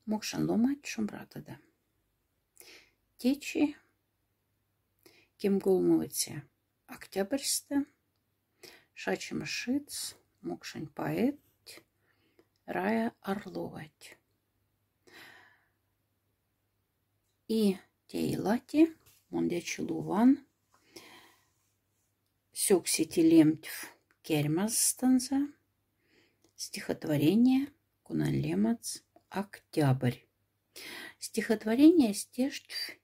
Мокшан ломать шумратада. Течи кем голмовите октябрьста, шачем шиц, мокшань поэт, Рая Орловать. И тейлати, мондячи луван, сёксити лемтьв кермазстанза, стихотворение куналемац октябрь. Стихотворение стештв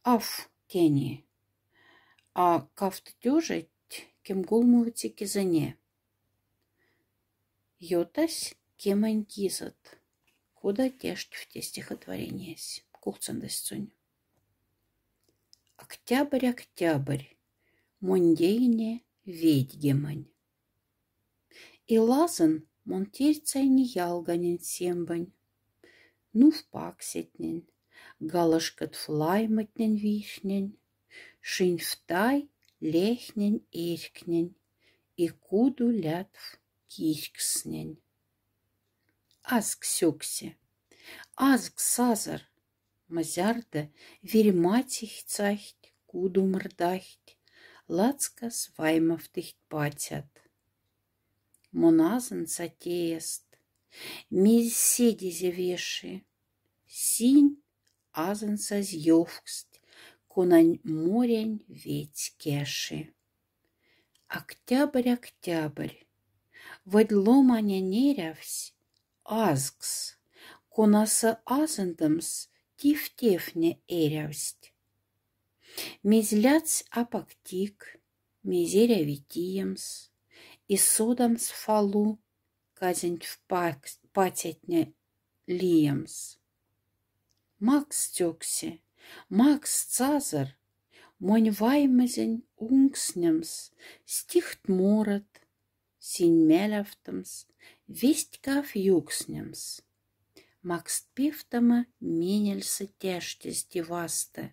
аф тени, а кафт тёжить кем голмовите кизане. Йотась кемань кизат, куда тештв те стихотворение с. Кухцандасцунь. Октябрь, октябрь, мондейне ведьгемань. И лазан монтирцай не ялганин сембань. Ну впаксетнен, галашкат флайматнен вишнен, шинь втай лехнен эркнен, и куду лятв кишкснен. Азк сёксе, азк сазар, мазярда верематих цахт, куду мрдахт, лацкас ваймафтыхт патят. Моназан сатеест, мезседизе веши, синь азан сазьёвкст, конань морень ведь кеши. Октябрь, октябрь, вадло маня нерявсь, азгс, конаса азандамс, тифтефне эрявсть. Мезляц апактик, мизеря витиемс, и содамс фалу, казень в патятне лиемс. Макс тёксе, Макс цазар, монь ваймазень унгснемс, стихт морат, синь мелявтамс, весть каф юкснемс. Макс пифтама менельса тяштес деваста,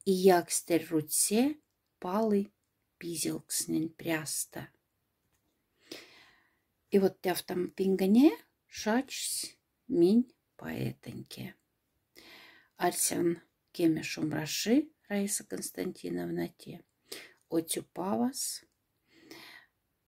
и якстер руце палы пизелкснен пряста. И вот тя в там пингане шачсь минь поэтоньке. Арсян кеме шумраши Раиса Константиновна те, отюпавас